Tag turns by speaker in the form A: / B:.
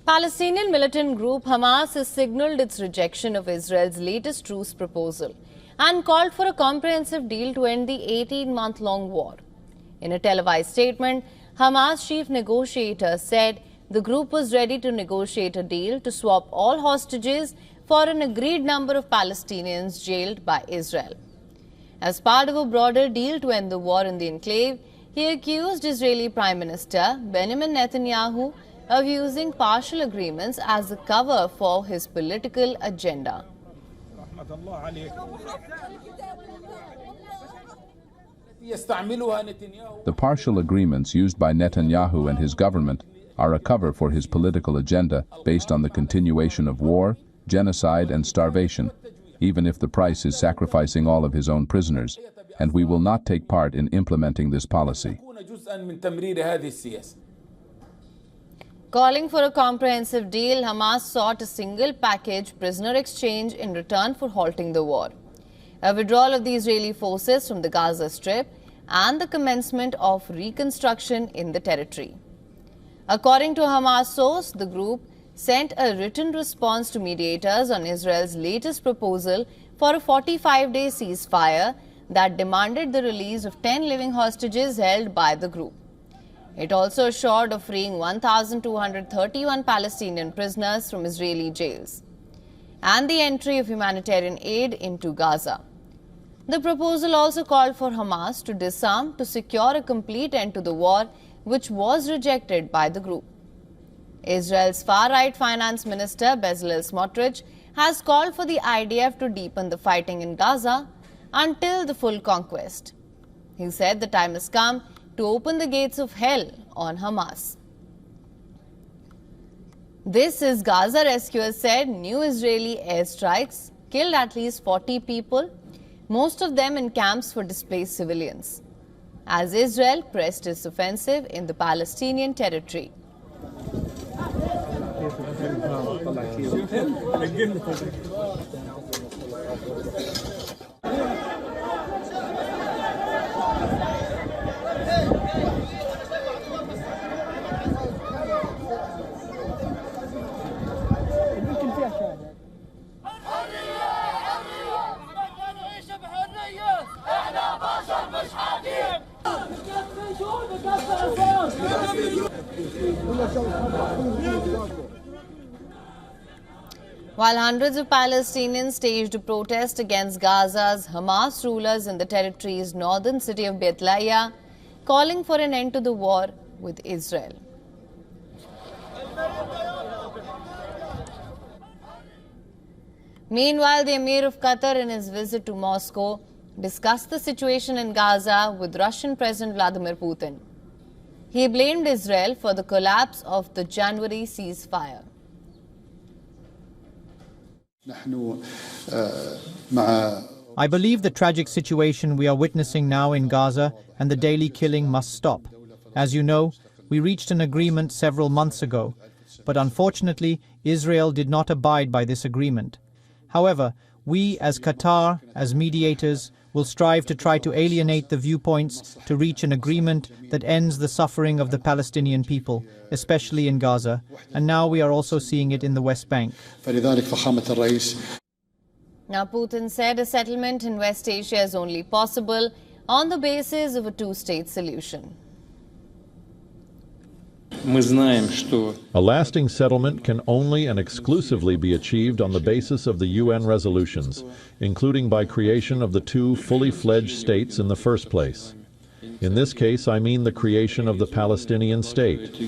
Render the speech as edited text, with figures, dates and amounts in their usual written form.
A: Palestinian militant group Hamas has signaled its rejection of Israel's latest truce proposal and called for a comprehensive deal to end the 18-month-long war. In a televised statement, Hamas chief negotiator said the group was ready to negotiate a deal to swap all hostages for an agreed number of Palestinians jailed by Israel. As part of a broader deal to end the war in the enclave, he accused Israeli Prime Minister Benjamin Netanyahu of using partial agreements as a cover for his political agenda.
B: The partial agreements used by Netanyahu and his government are a cover for his political agenda based on the continuation of war, genocide and starvation, even if the price is sacrificing all of his own prisoners, and we will not take part in implementing this policy.
A: Calling for a comprehensive deal, Hamas sought a single-package prisoner exchange in return for halting the war, a withdrawal of the Israeli forces from the Gaza Strip, and the commencement of reconstruction in the territory. According to a Hamas source, the group sent a written response to mediators on Israel's latest proposal for a 45-day ceasefire that demanded the release of 10 living hostages held by the group. It also assured of freeing 1,231 Palestinian prisoners from Israeli jails and the entry of humanitarian aid into Gaza. The proposal also called for Hamas to disarm to secure a complete end to the war, which was rejected by the group. Israel's far-right finance minister Bezalel Smotrich has called for the IDF to deepen the fighting in Gaza until the full conquest. He said the time has come to open the gates of hell on Hamas. This is Gaza rescuers said new Israeli airstrikes killed at least 40 people, most of them in camps for displaced civilians, as Israel pressed its offensive in the Palestinian territory. While hundreds of Palestinians staged a protest against Gaza's Hamas rulers in the territory's northern city of Beit Lahiya, calling for an end to the war with Israel. Meanwhile, the Emir of Qatar, in his visit to Moscow, discussed the situation in Gaza with Russian President Vladimir Putin. He blamed Israel for the collapse of the January ceasefire.
C: I believe the tragic situation we are witnessing now in Gaza and the daily killing must stop. As you know, we reached an agreement several months ago, but unfortunately, Israel did not abide by this agreement. However, we as Qatar, as mediators, will strive to try to alienate the viewpoints to reach an agreement that ends the suffering of the Palestinian people, especially in Gaza, and now we are also seeing it in the West Bank.
A: Now, Putin said a settlement in West Asia is only possible on the basis of a two-state solution.
D: A lasting settlement can only and exclusively be achieved on the basis of the UN resolutions, including by creation of the two fully fledged states in the first place. In this case, I mean the creation of the Palestinian state.